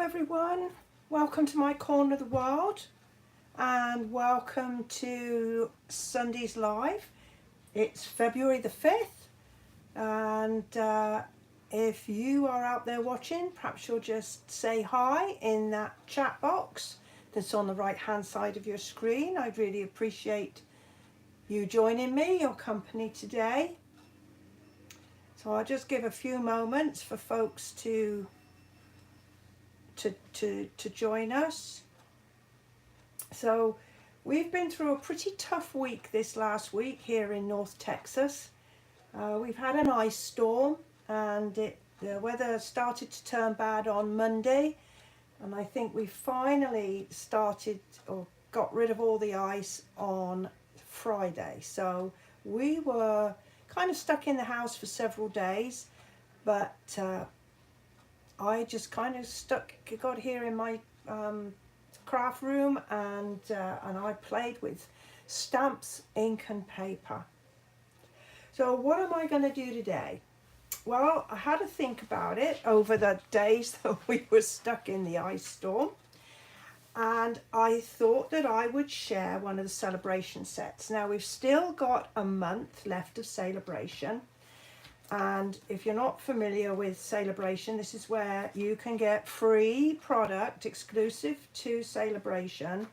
everyone, welcome to my corner of the world and welcome to Sunday's Live. It's February the 5th and if you are out there watching, perhaps you'll just say hi in that chat box that's on the right hand side of your screen. I'd really appreciate you joining me, your company today. So I'll just give a few moments for folks to join us. So we've been through a pretty tough week this last week here in North Texas. We've had an ice storm and the weather started to turn bad on Monday, and I think we finally started or got rid of all the ice on Friday. So we were kind of stuck in the house for several days, but I just kind of got here in my craft room and I played with stamps, ink and paper. So what am I going to do today? Well, I had to think about it over the days that we were stuck in the ice storm, and I thought that I would share one of the celebration sets. Now we've still got a month left of celebration. And if you're not familiar with Celebration, this is where you can get free product exclusive to Celebration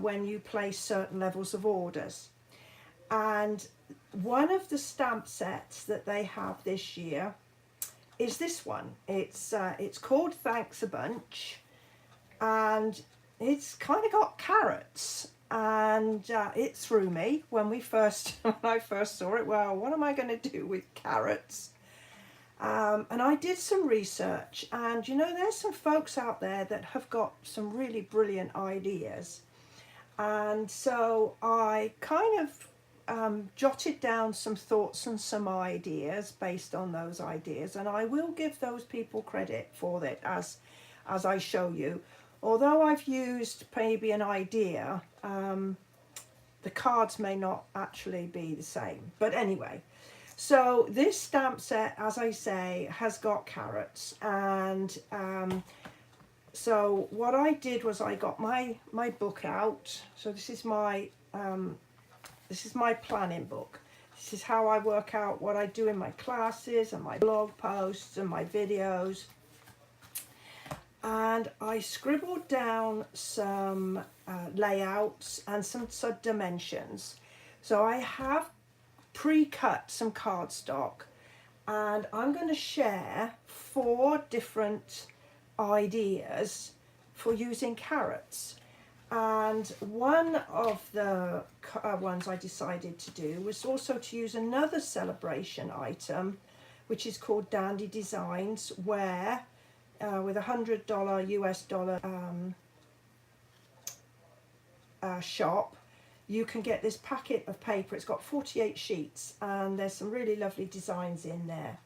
when you place certain levels of orders. And one of the stamp sets that they have this year is this one. It's called Thanks a Bunch, and it's kind of got carrots. And it threw me when I first saw it. Well, what am I going to do with carrots? And I did some research, and you know, there's some folks out there that have got some really brilliant ideas. And so I kind of jotted down some thoughts and some ideas based on those ideas, and I will give those people credit for it as I show you. Although I've used maybe an idea, the cards may not actually be the same. But anyway, so this stamp set, as I say, has got carrots. And so what I did was I got my book out. So this is my planning book. This is how I work out what I do in my classes and my blog posts and my videos. And I scribbled down some layouts and some dimensions. So I have pre-cut some cardstock, and I'm going to share 4 different ideas for using carrots. And one of the ones I decided to do was also to use another celebration item, which is called Dandy Designs, where with $100 US dollar shop, you can get this packet of paper. It's got 48 sheets and there's some really lovely designs in there.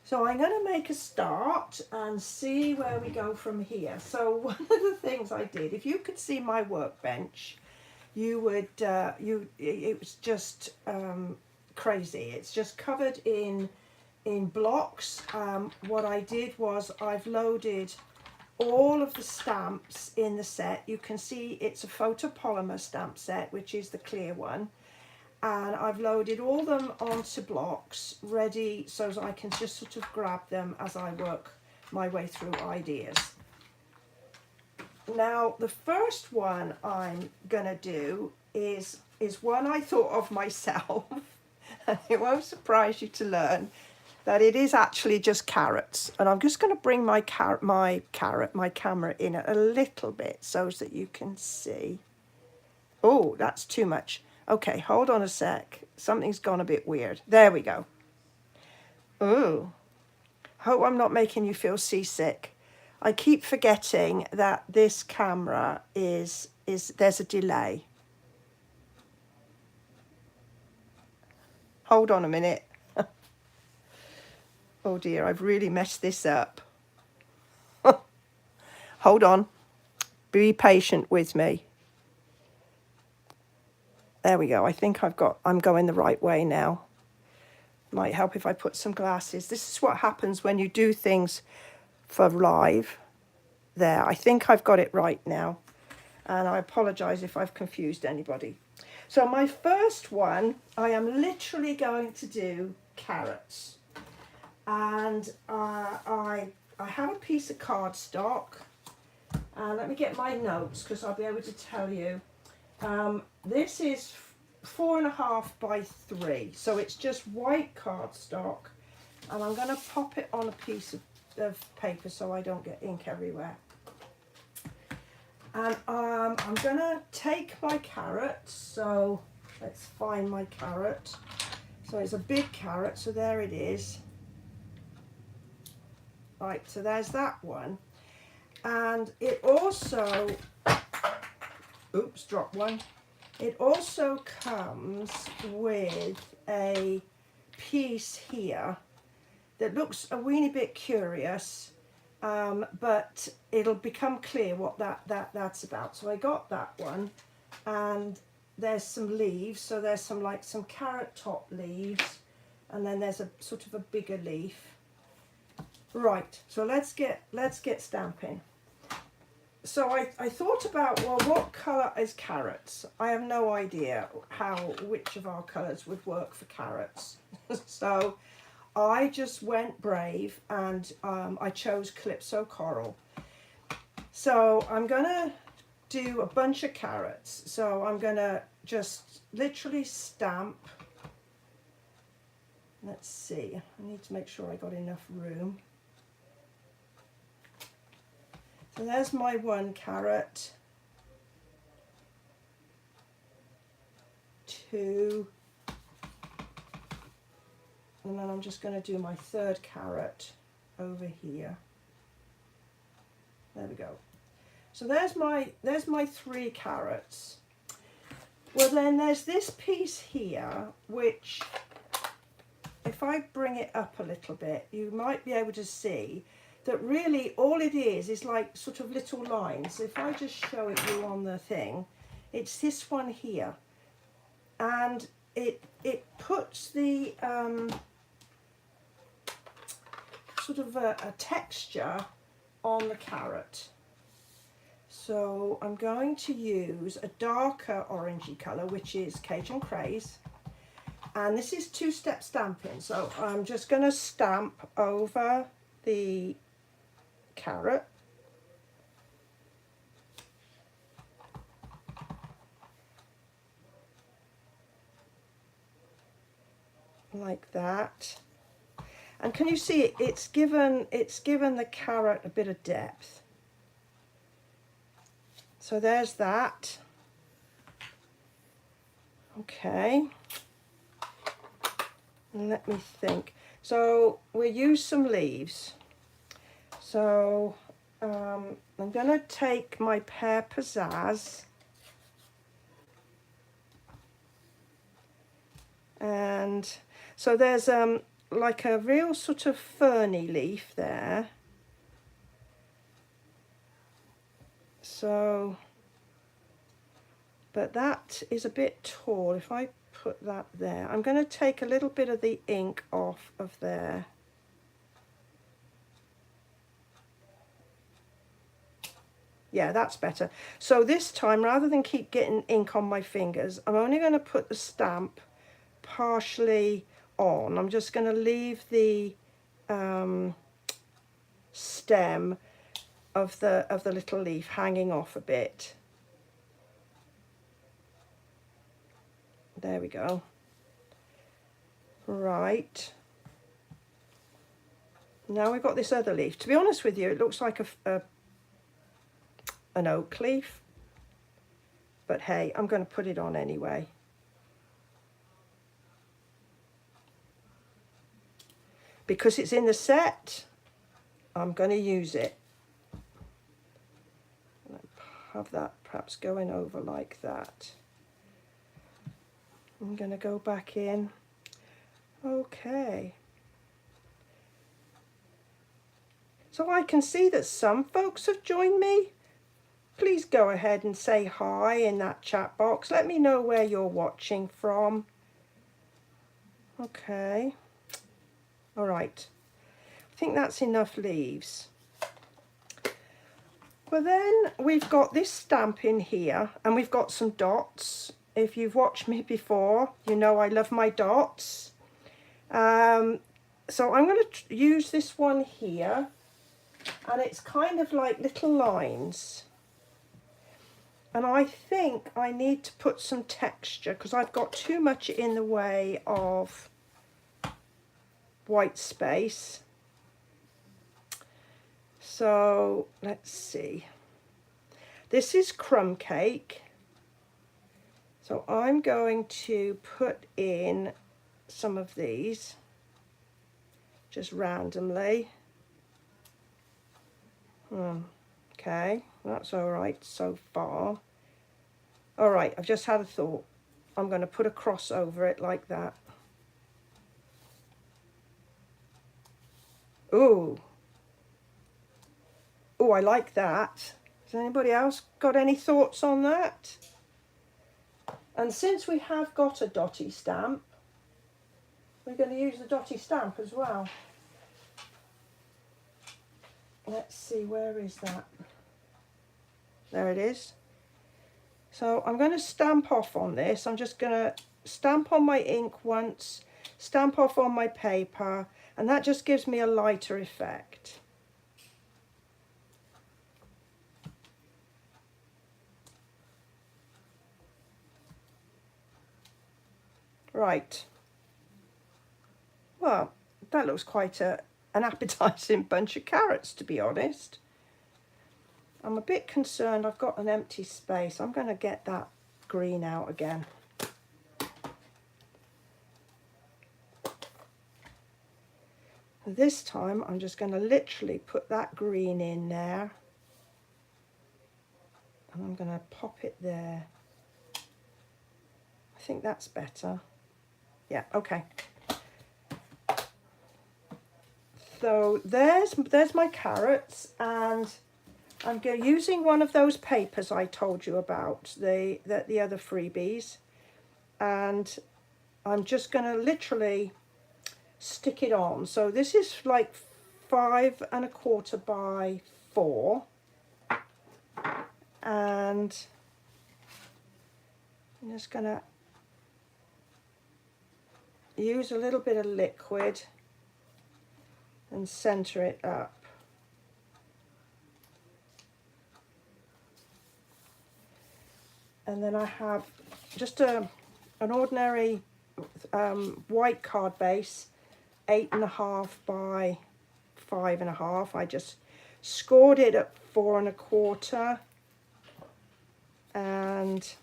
So I'm going to make a start and see where we go from here. So one of the things I did, if you could see my workbench, you would it was just crazy. It's just covered in blocks. What I did was I've loaded all of the stamps in the set. You can see it's a photopolymer stamp set, which is the clear one, and I've loaded all them onto blocks ready so as I can just sort of grab them as I work my way through ideas. Now the first one I'm gonna do is one I thought of myself and it won't surprise you to learn that it is actually just carrots. And I'm just going to bring my camera in a little bit so that you can see. Oh, that's too much. Okay, hold on a sec. Something's gone a bit weird. There we go. Oh, hope I'm not making you feel seasick. I keep forgetting that this camera is there's a delay. Hold on a minute. Oh dear, I've really messed this up. Hold on. Be patient with me. There we go. I think I'm going the right way now. Might help if I put some glasses. This is what happens when you do things for live. there. I think I've got it right now, and I apologize if I've confused anybody. So my first one, I am literally going to do carrots, and I have a piece of cardstock. Let me get my notes because I'll be able to tell you. This is 4.5 by 3, so it's just white cardstock, and I'm going to pop it on a piece of paper so I don't get ink everywhere. And I'm going to take my carrots, so let's find my carrot. So it's a big carrot, so there it is. Right, so there's that one. And it also, oops, dropped one. It also comes with a piece here that looks a weeny bit curious, but it'll become clear what that's about. So I got that one, and there's some leaves. So there's some carrot top leaves, and then there's a sort of a bigger leaf. Right, so let's get stamping. So I thought about, well, what colour is carrots? I have no idea which of our colours would work for carrots. So I just went brave, and I chose Calypso Coral. So I'm going to do a bunch of carrots. So I'm going to just literally stamp. Let's see, I need to make sure I got enough room. So there's my one carrot, 2, and then I'm just going to do my third carrot over here. There we go. So there's my 3 carrots. Well, then there's this piece here, which if I bring it up a little bit, you might be able to see that really all it is like sort of little lines. If I just show it you on the thing, it's this one here, and it puts the sort of a texture on the carrot. So I'm going to use a darker orangey colour, which is Cajun Craze, and this is 2-step stamping. So I'm just going to stamp over the carrot, like that, and can you see it's given the carrot a bit of depth. So there's that. Okay, and let me think. So we'll use some leaves. So I'm going to take my Pear Pizzazz, and so there's like a real sort of ferny leaf there. So, but that is a bit tall. If I put that there, I'm going to take a little bit of the ink off of there. Yeah, that's better. So this time, rather than keep getting ink on my fingers, I'm only going to put the stamp partially on. I'm just going to leave the stem of the little leaf hanging off a bit. There we go. Right. Now we've got this other leaf. To be honest with you, it looks like an oak leaf, but hey, I'm going to put it on anyway. Because it's in the set, I'm going to use it. Have that perhaps going over like that. I'm going to go back in. Okay. So I can see that some folks have joined me. Please go ahead and say hi in that chat box. Let me know where you're watching from. Okay. All right. I think that's enough leaves. Well, then we've got this stamp in here, and we've got some dots. If you've watched me before, you know I love my dots. So I'm going to use this one here, and it's kind of like little lines. And I think I need to put some texture because I've got too much in the way of white space. So let's see. This is crumb cake. So I'm going to put in some of these just randomly. Okay, that's all right so far. All right, I've just had a thought. I'm going to put a cross over it like that. Ooh. Ooh, I like that. Has anybody else got any thoughts on that? And since we have got a dotty stamp, we're going to use the dotty stamp as well. Let's see, where is that? There it is. So I'm going to stamp off on this. I'm just going to stamp on my ink once, stamp off on my paper, and that just gives me a lighter effect. Right. Well, that looks quite an appetizing bunch of carrots, to be honest. I'm a bit concerned I've got an empty space. I'm going to get that green out again. This time I'm just going to literally put that green in there. And I'm going to pop it there. I think that's better. Yeah, okay. So there's my carrots, and I'm using one of those papers I told you about, the other freebies, and I'm just going to literally stick it on. So this is like 5 1/4 by 4, and I'm just going to use a little bit of liquid and center it up. And then I have just an ordinary white card base, 8 1/2 by 5 1/2. I just scored it at 4 1/4 and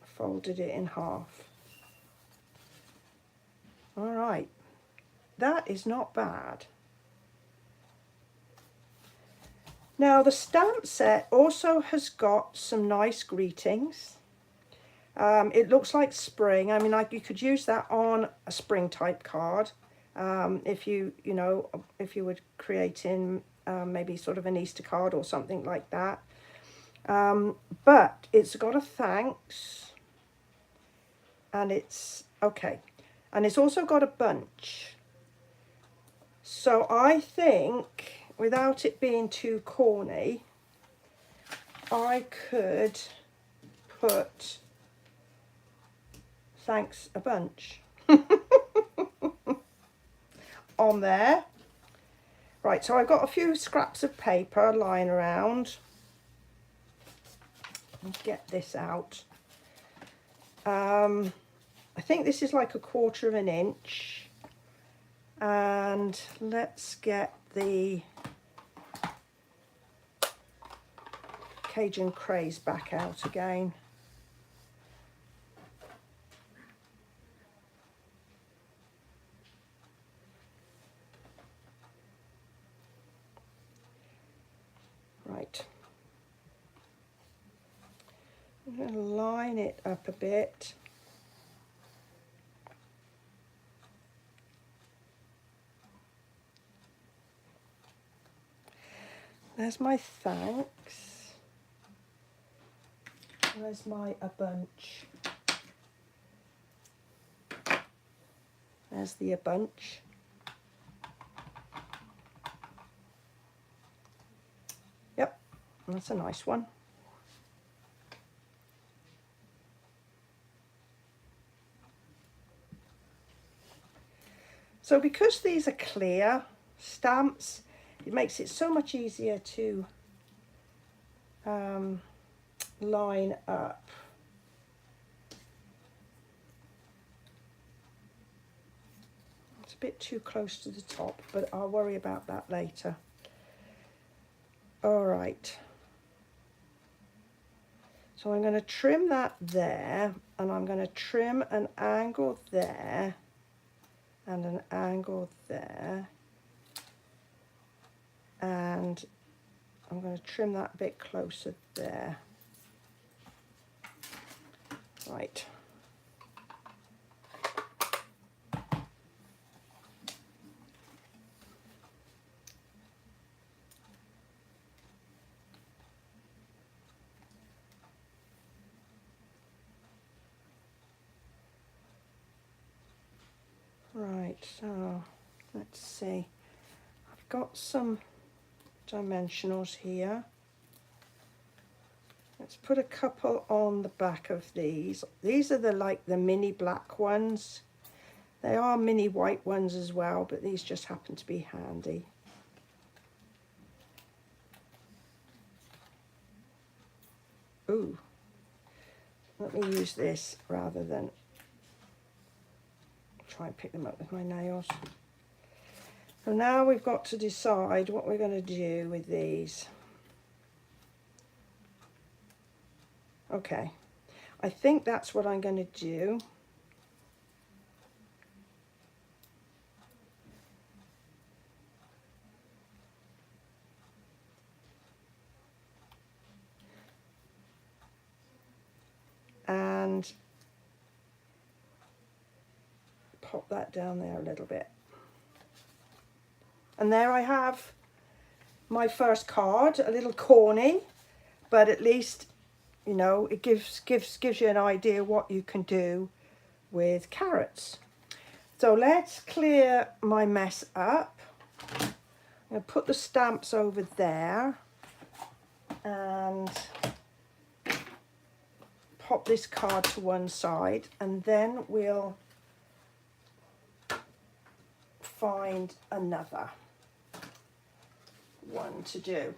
folded it in half. All right, that is not bad. Now the stamp set also has got some nice greetings. It looks like spring. I mean, you could use that on a spring type card if you were creating maybe sort of an Easter card or something like that. But it's got a thanks, and it's okay. And it's also got a bunch. So I think, without it being too corny, I could put thanks a bunch on there. Right, so I've got a few scraps of paper lying around. Let's get this out. I think this is like 1/4 inch, and let's get the Cajun Craze back out again. Right, I'm going to line it up a bit. There's my thanks. There's my a bunch. There's the a bunch. That's a nice one. So because these are clear stamps, it makes it so much easier to line up. It's a bit too close to the top, but I'll worry about that later. All right. So I'm going to trim that there, and I'm going to trim an angle there, and an angle there, and I'm going to trim that a bit closer there. Right. Right, so let's see. I've got some dimensionals here. Let's put a couple on the back of these. These are the mini black ones. They are mini white ones as well, but these just happen to be handy. Ooh, let me use this rather than try and pick them up with my nails. So now we've got to decide what we're going to do with these. Okay, I think that's what I'm going to do. And pop that down there a little bit. And there I have my first card, a little corny, but at least, you know, it gives you an idea what you can do with carrots. So let's clear my mess up. I'm going to put the stamps over there and pop this card to one side, and then we'll find another one to do.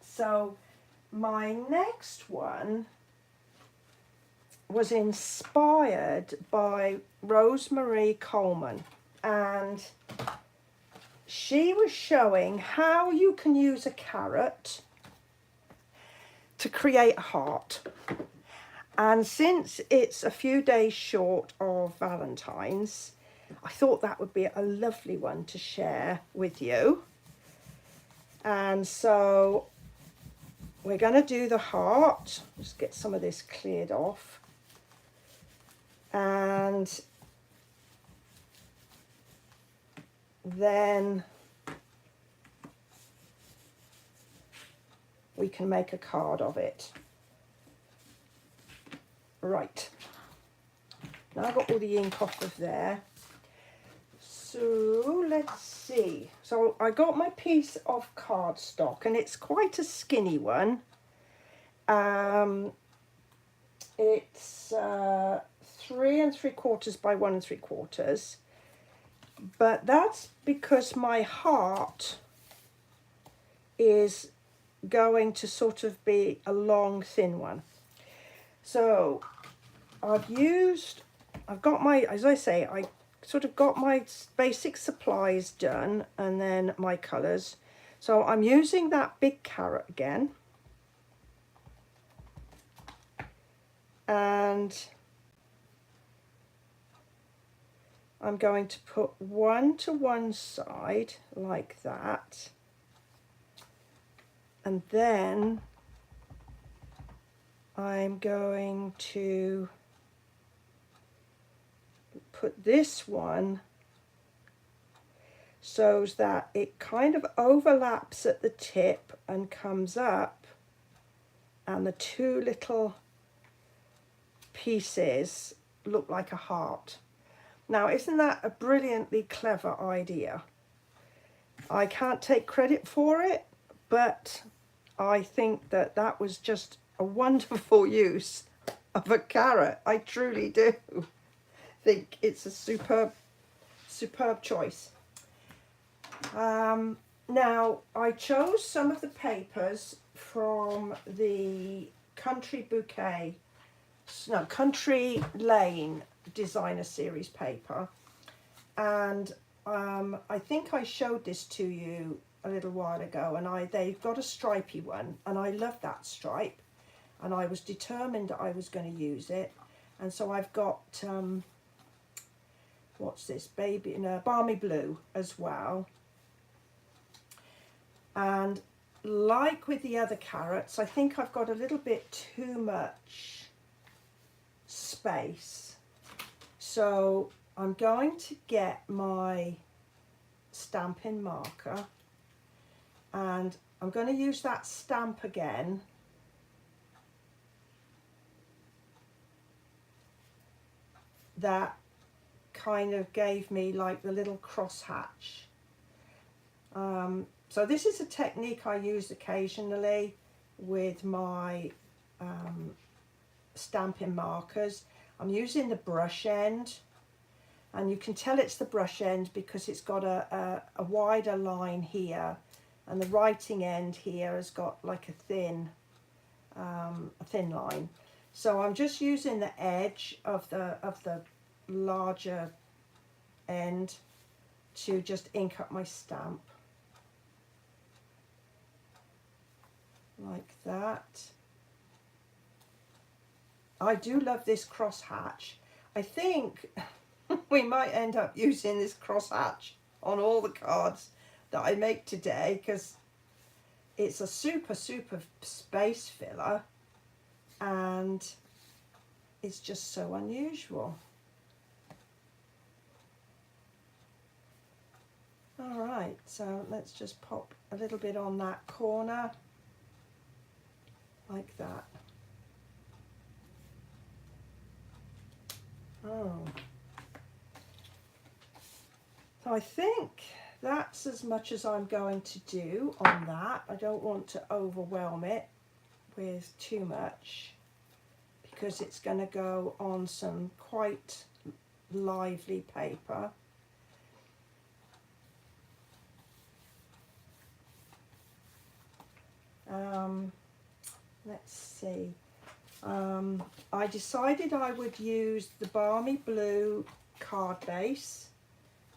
So my next one was inspired by Rosemary Coleman, and she was showing how you can use a carrot to create a heart. And since it's a few days short of Valentine's, I thought that would be a lovely one to share with you. And so we're going to do the heart. Just get some of this cleared off. And then we can make a card of it. Right. Now I've got all the ink off of there. So let's see. So I got my piece of cardstock, and it's quite a skinny one. It's 3 3/4 by 1 3/4. But that's because my heart is going to sort of be a long, thin one. So I've got my, as I say, I sort of got my basic supplies done, and then my colours. So I'm using that big carrot again. And I'm going to put one to one side like that. And then I'm going to put this one so that it kind of overlaps at the tip and comes up, and the two little pieces look like a heart. Now, isn't that a brilliantly clever idea? I can't take credit for it, but I think that that was just a wonderful use of a carrot. I truly do think it's a superb choice. Now, I chose some of the papers from the Country Lane Designer Series paper, and I think I showed this to you a little while ago, and they've got a stripy one, and I love that stripe, and I was determined that I was going to use it, and so I've got what's this, Balmy Blue as well. And like with the other carrots, I think I've got a little bit too much space. So I'm going to get my stamping marker and I'm going to use that stamp again. That kind of gave me like the little crosshatch. So this is a technique I use occasionally with my stamping markers. I'm using the brush end, and you can tell it's the brush end because it's got a wider line here, and the writing end here has got like a thin line. So I'm just using the edge of the larger end to just ink up my stamp like that. I do love this crosshatch. I think we might end up using this crosshatch on all the cards that I make today because it's a super space filler and it's just so unusual. All right, so let's just pop a little bit on that corner like that. Oh, so I think that's as much as I'm going to do on that. I don't want to overwhelm it with too much because it's going to go on some quite lively paper. Let's see. I decided I would use the Balmy Blue card base,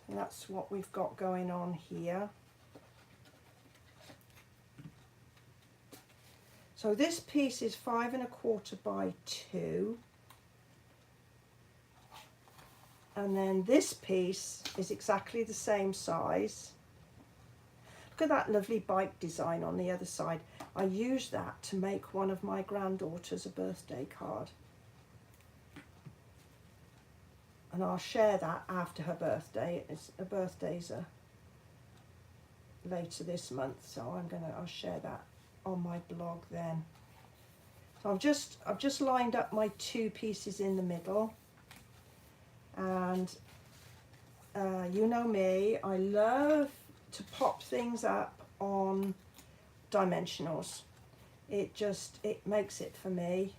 and that's what we've got going on here. So this piece is 5 1/4 by 2, and then this piece is exactly the same size. Look at that lovely bike design on the other side. I used that to make one of my granddaughters a birthday card. And I'll share that after her birthday. Her birthday's later this month, so I'll share that on my blog then. So I've just lined up my 2 pieces in the middle, and you know me, I love to pop things up on dimensionals. It makes it for me.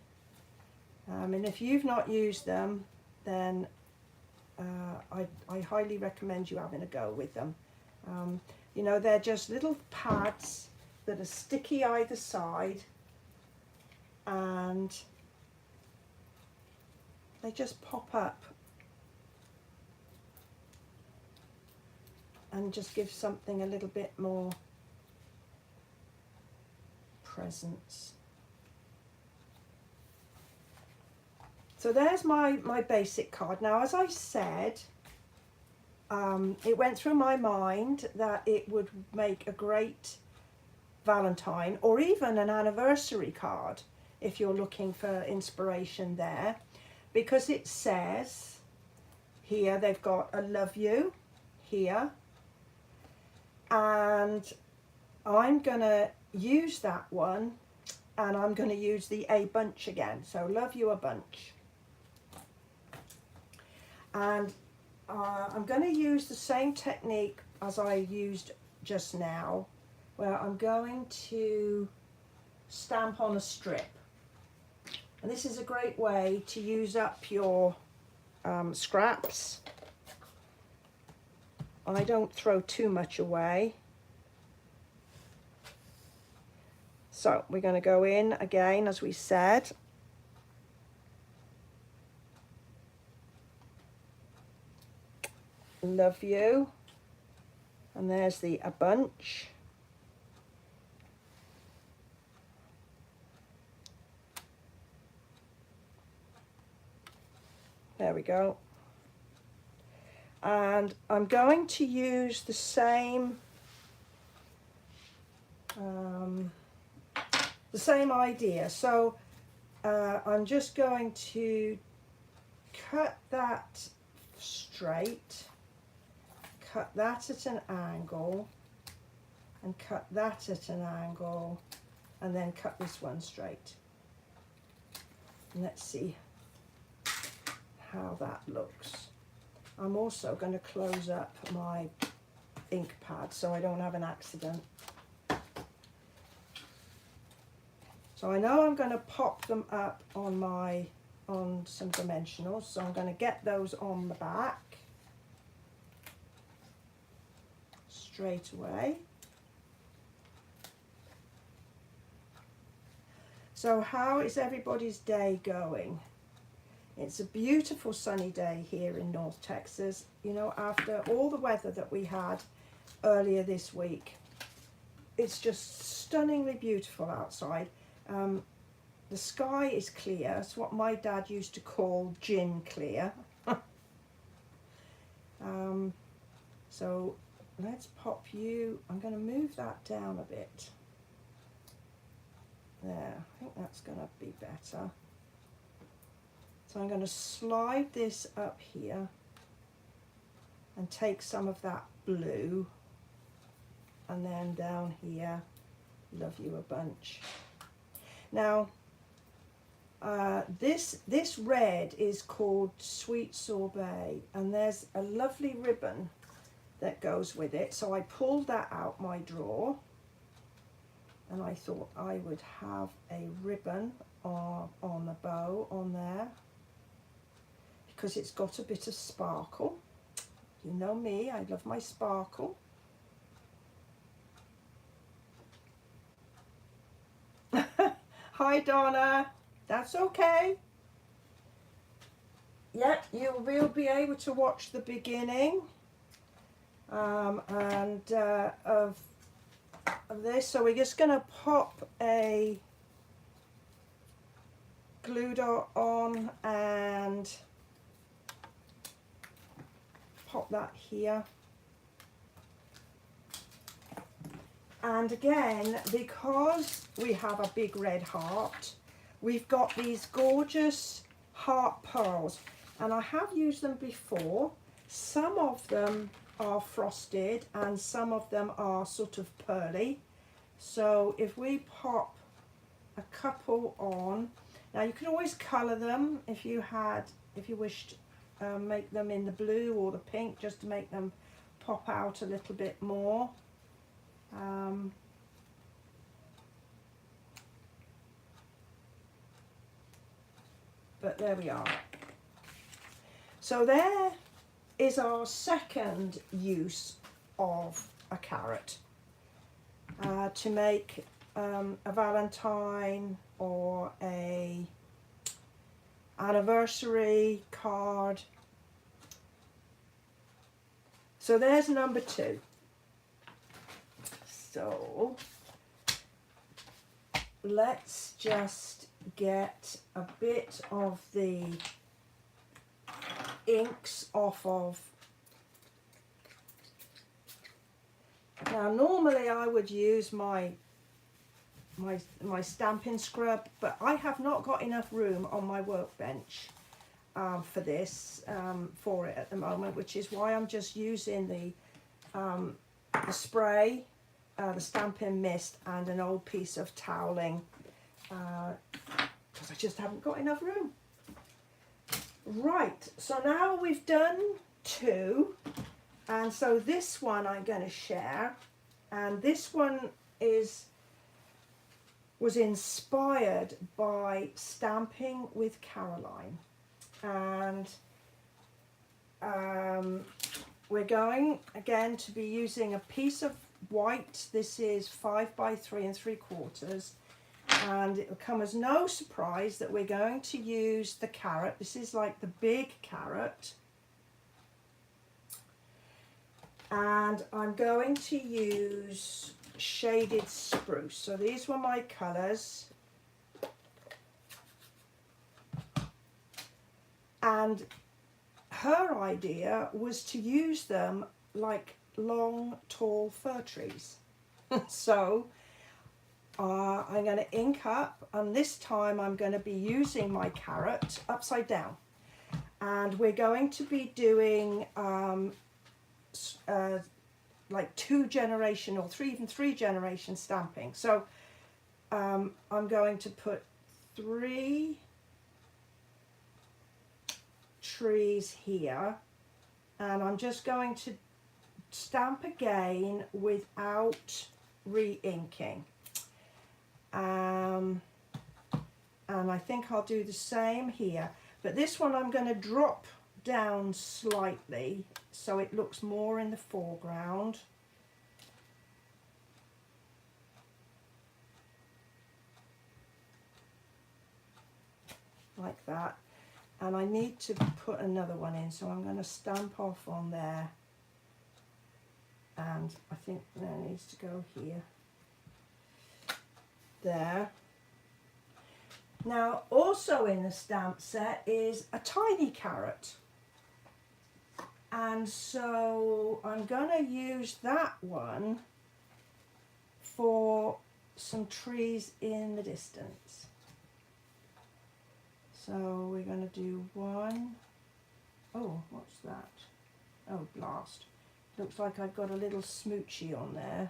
And if you've not used them, then I highly recommend you having a go with them. You know, they're just little pads that are sticky either side, and they just pop up and just give something a little bit more presence. So there's my basic card. Now, as I said, it went through my mind that it would make a great Valentine or even an anniversary card if you're looking for inspiration there, because it says here they've got a love you here, and I'm gonna use that one, and I'm gonna use the a bunch again, so love you a bunch. And I'm going to use the same technique as I used just now, where I'm going to stamp on a strip. And this is a great way to use up your scraps. I don't throw too much away. So we're going to go in again, as we said. Love you. And there's the a bunch. There we go. And I'm going to use the same idea. So I'm just going to cut that straight, cut that at an angle, and cut that at an angle, and then cut this one straight. And let's see how that looks. I'm also going to close up my ink pad so I don't have an accident. So I know I'm going to pop them up on some dimensionals, so I'm going to get those on the back straight away. So how is everybody's day going? It's a beautiful sunny day here in North Texas. You know, after all the weather that we had earlier this week, it's just stunningly beautiful outside. The sky is clear. It's what my dad used to call gin clear. So let's pop you. I'm going to move that down a bit. There, I think that's going to be better. So I'm going to slide this up here and take some of that blue, and then down here, love you a bunch. Now, this red is called Sweet Sorbet, and there's a lovely ribbon that goes with it. So I pulled that out my drawer, and I thought I would have a ribbon on the bow on there, because it's got a bit of sparkle. You know me, I love my sparkle. Hi Donna, that's okay. Yep, you will be able to watch the beginning of this. So we're just going to pop a glue dot on and pop that here. And again, because we have a big red heart, we've got these gorgeous heart pearls, and I have used them before. Some of them are frosted and some of them are sort of pearly. So if we pop a couple on, now you can always colour them if you wished, make them in the blue or the pink, just to make them pop out a little bit more. But there we are. So there is our second use of a carrot, to make a Valentine or a anniversary card. So there's number 2. So let's just get a bit of the inks off of. Now normally I would use my stamping scrub, but I have not got enough room on my workbench for this, for it at the moment, which is why I'm just using the spray, the stamping mist, and an old piece of toweling, because I just haven't got enough room. Right, so now we've done 2, and so this one I'm going to share, and this one is was inspired by Stamping with Caroline, and we're going again to be using a piece of white. This is 5 by 3 3/4, and it will come as no surprise that we're going to use the carrot. This is like the big carrot, and I'm going to use shaded spruce. So these were my colours, and her idea was to use them like long tall fir trees. So I'm going to ink up, and this time I'm going to be using my carrot upside down, and we're going to be doing like 2 generation or even 3 generation stamping. So I'm going to put 3 trees here, and I'm just going to stamp again without re-inking, and I think I'll do the same here, but this one I'm going to drop down slightly so it looks more in the foreground. Like that. And I need to put another one in, so I'm going to stamp off on there, and I think that needs to go here. There. Now also in the stamp set is a tiny carrot, and so I'm going to use that one for some trees in the distance. So we're going to do 1. Oh, what's that? Oh, blast. Looks like I've got a little smoochie on there.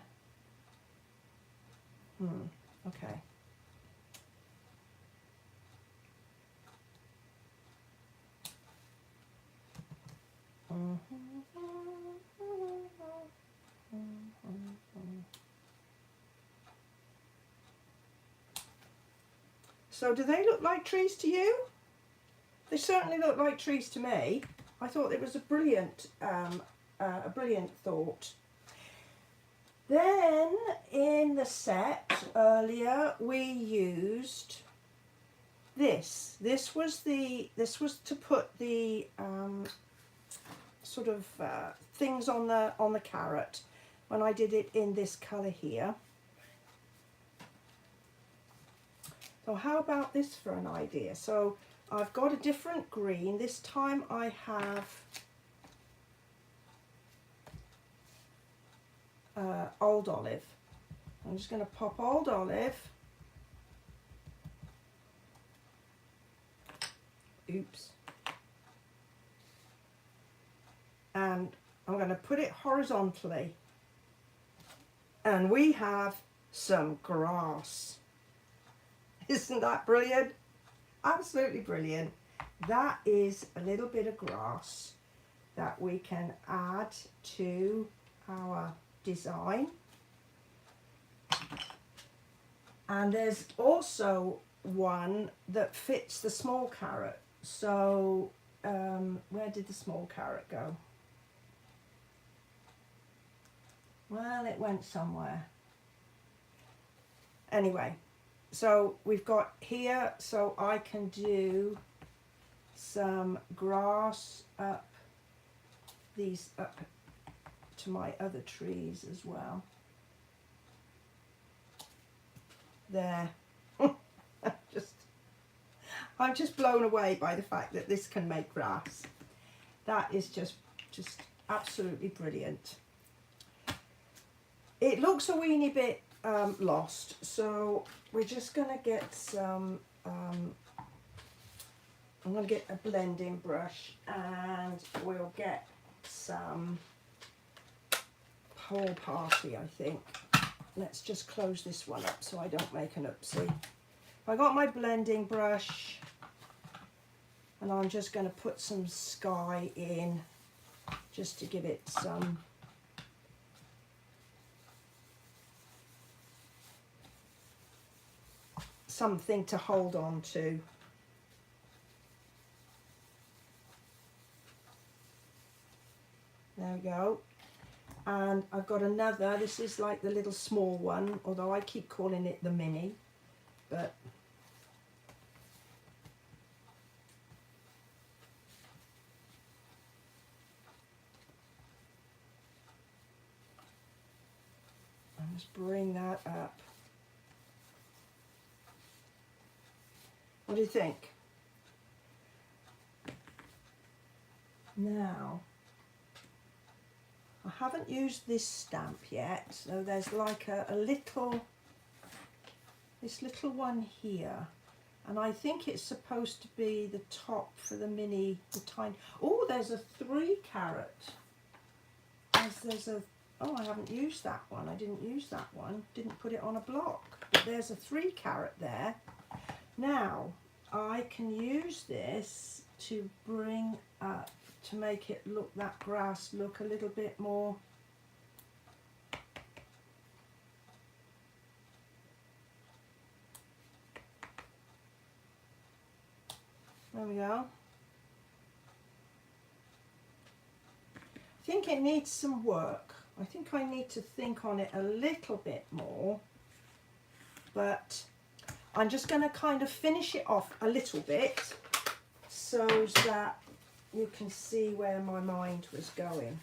Okay. So do they look like trees to you? They certainly look like trees to me. I thought it was a brilliant thought. Then in the set earlier we used this. This was to put the sort of things on the carrot when I did it in this colour here. So how about this for an idea? So I've got a different green. This time I have Old Olive. I'm just going to pop Old Olive. Oops. And I'm going to put it horizontally. And we have some grass. Isn't that brilliant? Absolutely brilliant. That is a little bit of grass that we can add to our design. And there's also one that fits the small carrot. So where did the small carrot go? Well, it went somewhere. Anyway, so we've got here, so I can do some grass up these up to my other trees as well. There. I'm just blown away by the fact that this can make grass. That is just absolutely brilliant. It looks a weeny bit lost, so we're just going to get some, I'm going to get a blending brush, and we'll get some Whole Party, I think. Let's just close this one up so I don't make an oopsie. I got my blending brush, and I'm just going to put some sky in just to give it some something to hold on to. There we go. And I've got another, this is like the little small one, although I keep calling it the mini, but I'll just bring that up. What do you think? Now, I haven't used this stamp yet, so there's like a little, this little one here, and I think it's supposed to be the top for the mini, the tiny, oh, there's a 3 carat. There's a, oh, I haven't used that one, I didn't use that one, didn't put it on a block, but there's a 3 carat there. Now, I can use this to bring up, to make it look, that grass look a little bit more there we go. I think it needs some work. I think I need to think on it a little bit more, but I'm just going to kind of finish it off a little bit so that you can see where my mind was going.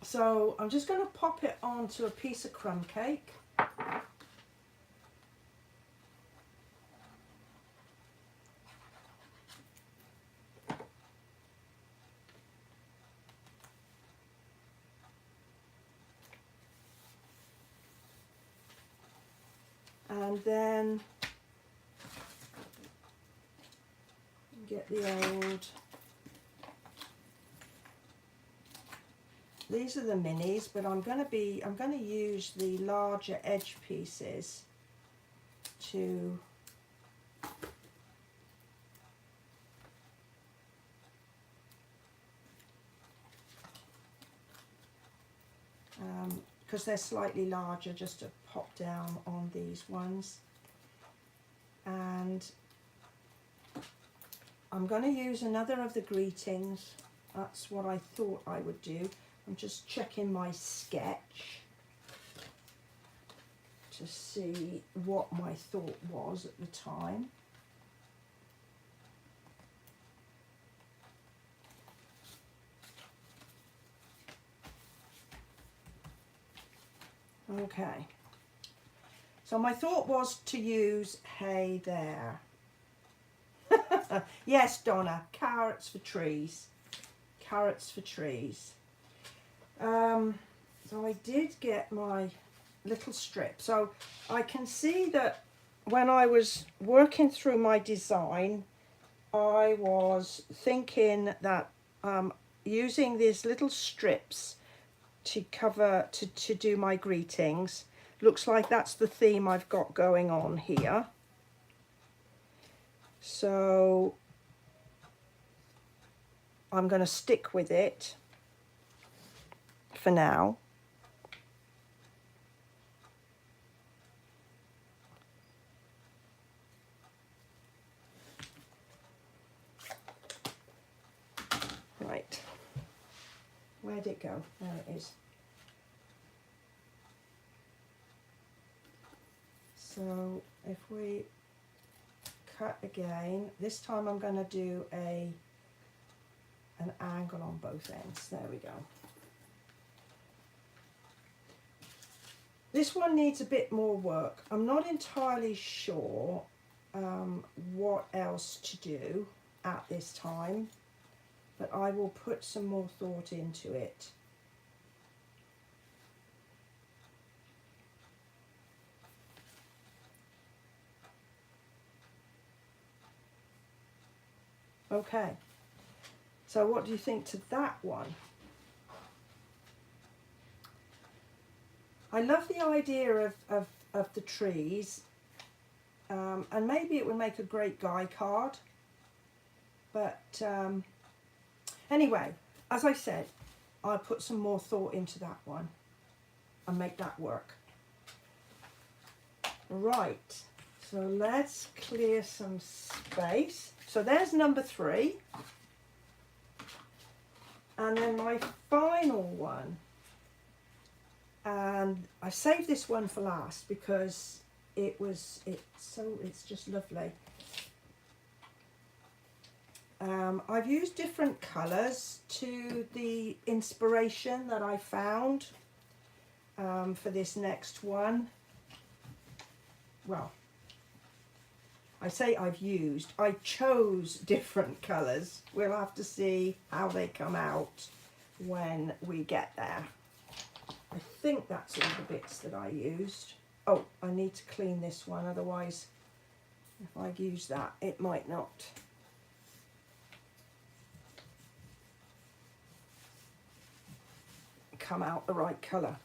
So I'm just going to pop it onto a piece of crumb cake. And then get the old, these are the minis, but I'm going to use the larger edge pieces to because they're slightly larger, just to pop down on these ones. And I'm going to use another of the greetings. That's what I thought I would do. I'm just checking my sketch to see what my thought was at the time. Okay, so my thought was to use hey there. Yes, Donna, carrots for trees. Carrots for trees. So I did get my little strip. So I can see that when I was working through my design, I was thinking that using these little strips to cover, to do my greetings. Looks like that's the theme I've got going on here. So I'm going to stick with it for now. Right. Where'd it go? There it is. So if we cut again, this time I'm going to do an angle on both ends. There we go. This one needs a bit more work. I'm not entirely sure what else to do at this time, but I will put some more thought into it. Okay, so what do you think to that one? I love the idea of the trees, and maybe it would make a great guy card, but anyway, as I said, I'll put some more thought into that one. and make that work. Right, so let's clear some space. So there's number 3. And then my final one, and I saved this one for last because it's just lovely. I've used different colours to the inspiration that I found for this next one. Well, I say I chose different colours. We'll have to see how they come out when we get there. I think that's all the bits that I used. Oh, I need to clean this one, otherwise if I use that it might not. Come out the right colour.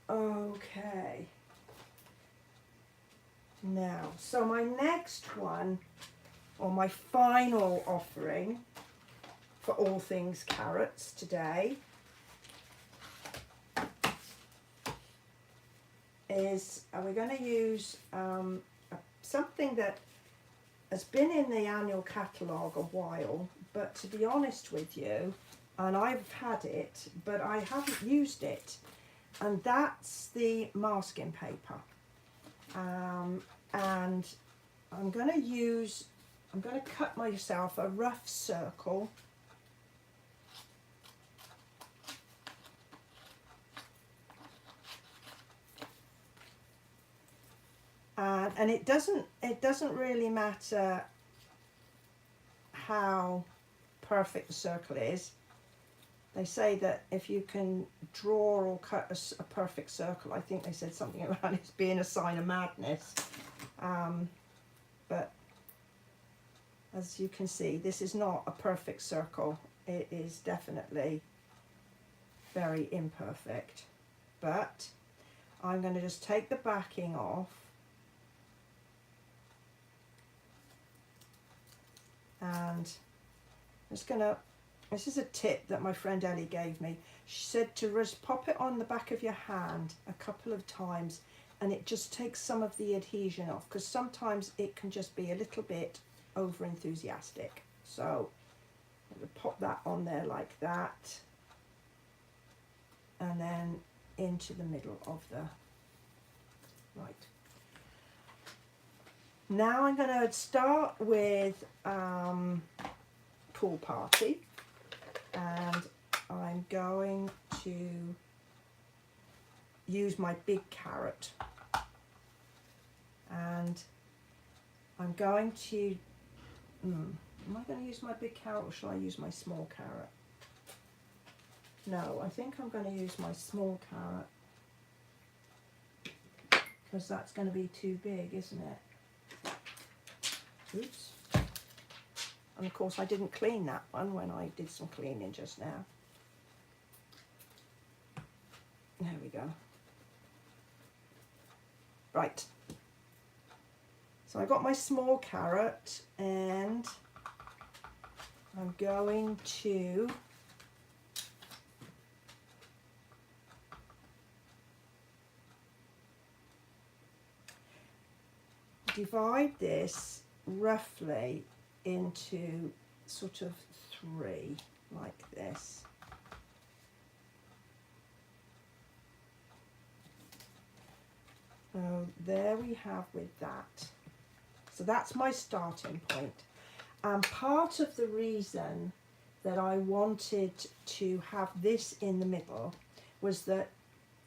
Okay. Now, so my next one, or my final offering for all things carrots today, is we're going to use something that has been in the annual catalogue a while, but to be honest with you, and I've had it, but I haven't used it, and that's the masking paper. And I'm going to cut myself a rough circle. And it doesn't really matter how perfect the circle is. They say that if you can draw or cut a perfect circle, I think they said something about it being a sign of madness. But as you can see, this is not a perfect circle. It is definitely very imperfect. But I'm going to just take the backing off. And I'm just going to, this is a tip that my friend Ellie gave me. She said to just pop it on the back of your hand a couple of times, and it just takes some of the adhesion off, because sometimes it can just be a little bit over enthusiastic. So I'm going to pop that on there like that, and then into the middle of the, right. Now I'm going to start with Pool Party, and I'm going to use my big carrot, and I'm going to, am I going to use my big carrot or shall I use my small carrot? No, I think I'm going to use my small carrot, because that's going to be too big, isn't it? Oops. And of course I didn't clean that one when I did some cleaning just now. There we go. Right. So I got my small carrot, and I'm going to divide this roughly into sort of 3, like this. So there we have with that. So that's my starting point. And part of the reason that I wanted to have this in the middle was that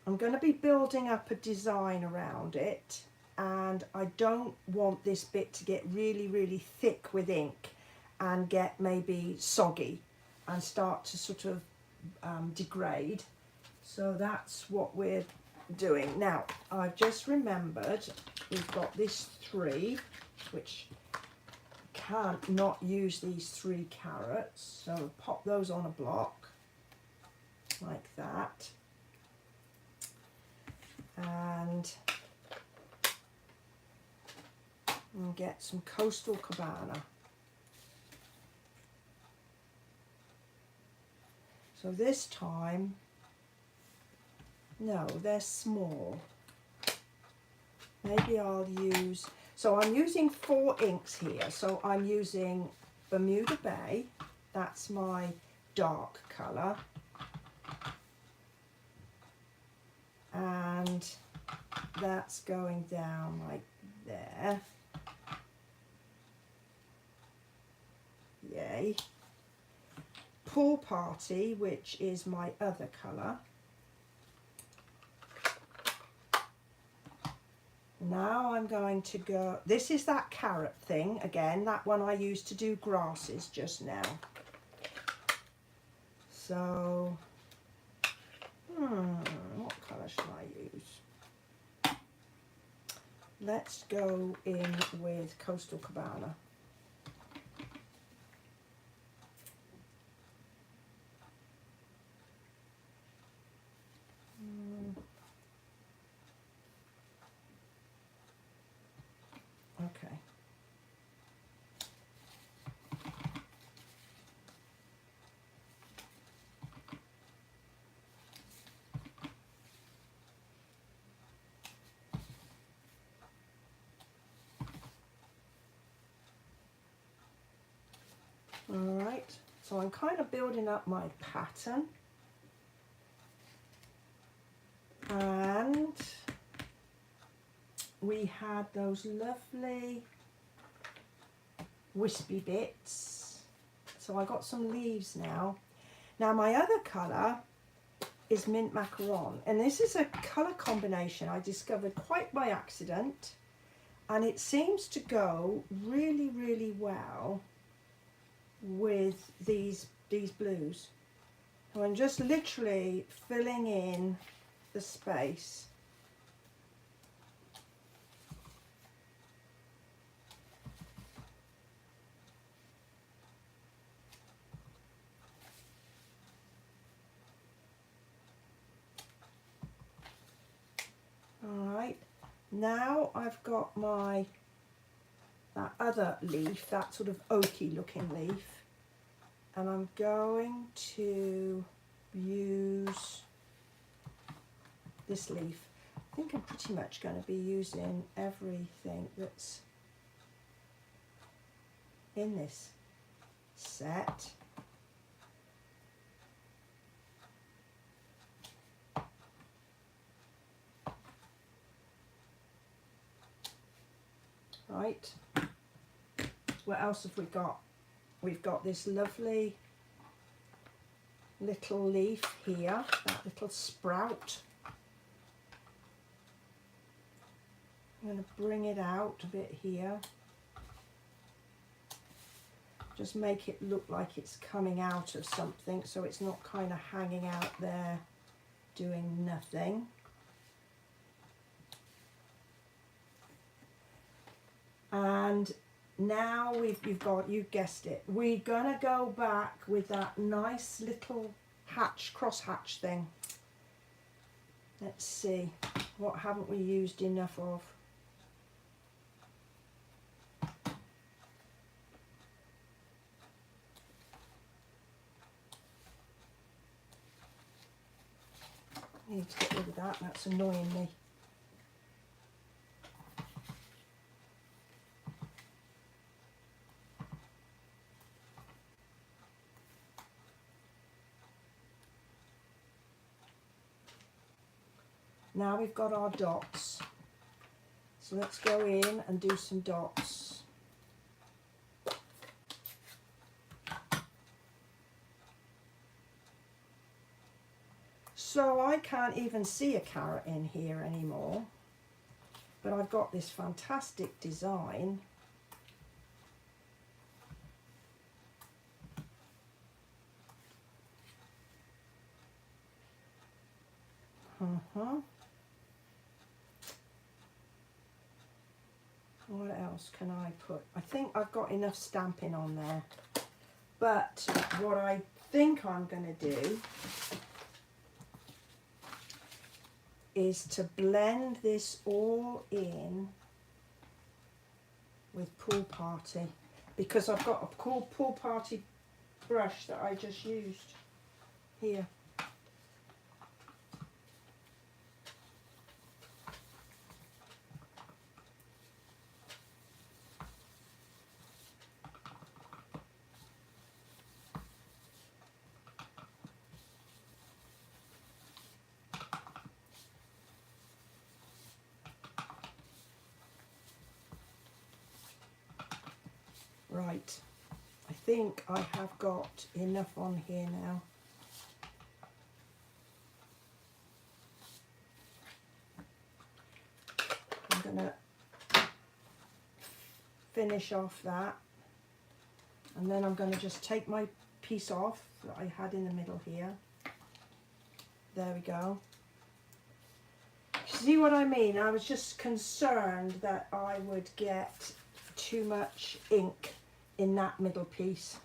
I'm going to be building up a design around it, and I don't want this bit to get really, really thick with ink and get maybe soggy and start to sort of degrade. So that's what we're doing. Now, I've just remembered we've got this 3, which can't not use these 3 carrots. So pop those on a block like that. And get some Coastal Cabana. So this time No, they're small. Maybe I'll use, so I'm using 4 inks here. So I'm using Bermuda Bay, that's my dark colour. And that's going down like there. Yay. Pool Party, which is my other colour. Now I'm going to go, this is that carrot thing, again, that one I used to do grasses just now. So, what colour should I use? Let's go in with Coastal Cabana. Okay. All right, so I'm kind of building up my pattern. And we had those lovely wispy bits. So I got some leaves now. Now my other colour is Mint Macaron, and this is a colour combination I discovered quite by accident, and it seems to go really, really well with these blues. So I'm just literally filling in the space. Alright, now I've got that other leaf, that sort of oaky looking leaf, and I'm going to use this leaf. I think I'm pretty much going to be using everything that's in this set. Right, what else have we got? We've got this lovely little leaf here, that little sprout. I'm going to bring it out a bit here. Just make it look like it's coming out of something, so it's not kind of hanging out there doing nothing. And now you've got, you guessed it, we're gonna go back with that nice little cross hatch thing. Let's see, what haven't we used enough of? I need to get rid of that, that's annoying me. Now we've got our dots, so let's go in and do some dots. So I can't even see a carrot in here anymore, but I've got this fantastic design. What else can I put? I think I've got enough stamping on there. But what I think I'm going to do is to blend this all in with Pool Party, because I've got a cool Pool Party brush that I just used here. Right, I think I have got enough on here now. I'm going to finish off that, and then I'm going to just take my piece off that I had in the middle here. There we go. See what I mean? I was just concerned that I would get too much ink in that middle piece.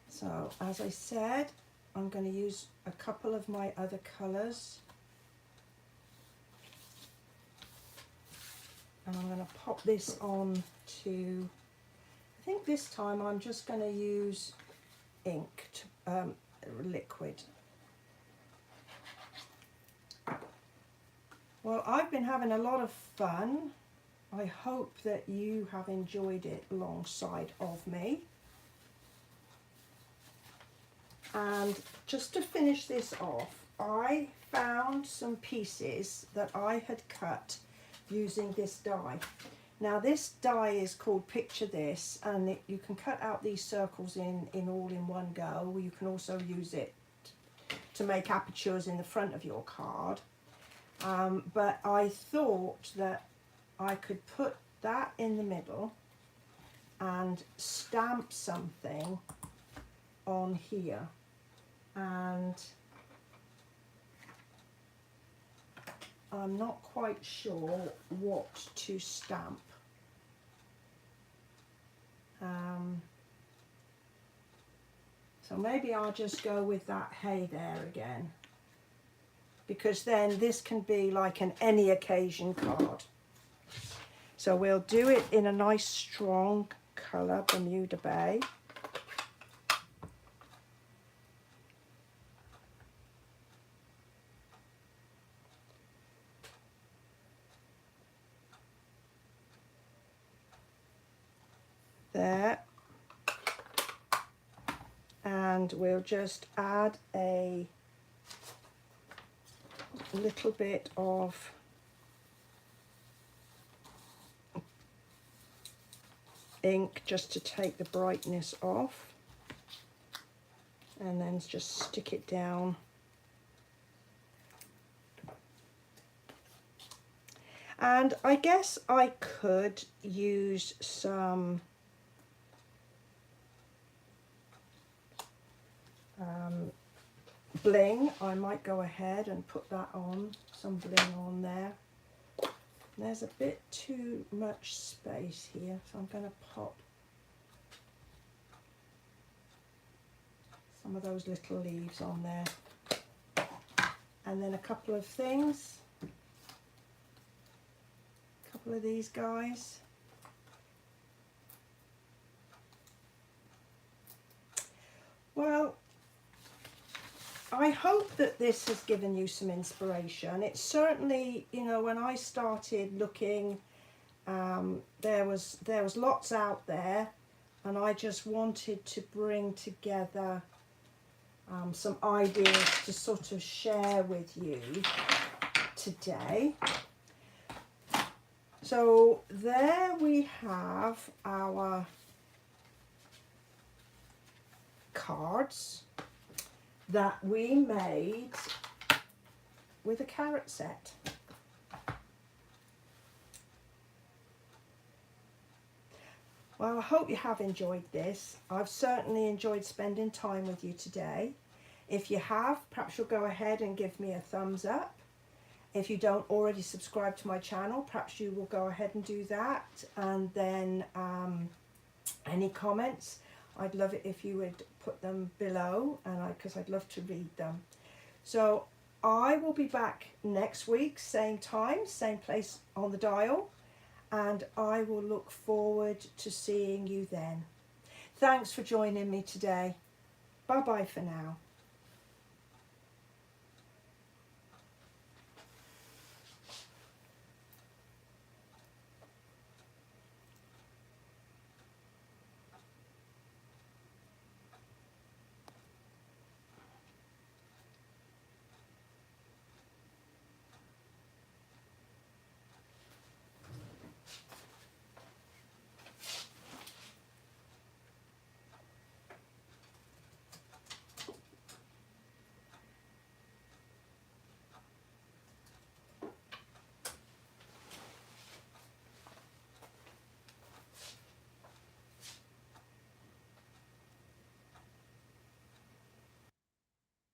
So as I said, I'm going to use a couple of my other colours, and I'm going to pop this on to, I think this time I'm just going to use ink, liquid. Well, I've been having a lot of fun. I hope that you have enjoyed it alongside of me. And just to finish this off, I found some pieces that I had cut using this die. Now this die is called Picture This, and you can cut out these circles in all in one go. You can also use it to make apertures in the front of your card. But I thought that I could put that in the middle and stamp something on here, and I'm not quite sure what to stamp. So maybe I'll just go with that hey there again, because then this can be like an any occasion card. So we'll do it in a nice strong colour, Bermuda Bay. There, and we'll just add a little bit of ink just to take the brightness off, and then just stick it down. And I guess I could use some bling. I might go ahead and put that on, some bling on there. There's a bit too much space here, so I'm going to pop some of those little leaves on there. And then a couple of things, a couple of these guys. Well, I hope that this has given you some inspiration. It's certainly, you know, when I started looking, there was lots out there, and I just wanted to bring together some ideas to sort of share with you today. So there we have our cards that we made with a carrot set. Well, I hope you have enjoyed this. I've certainly enjoyed spending time with you today. If you have, perhaps you'll go ahead and give me a thumbs up. If you don't already subscribe to my channel, perhaps you will go ahead and do that. And then any comments, I'd love it if you would put them below, and because I'd love to read them. So I will be back next week, same time, same place on the dial, and I will look forward to seeing you then. Thanks for joining me today. Bye bye for now.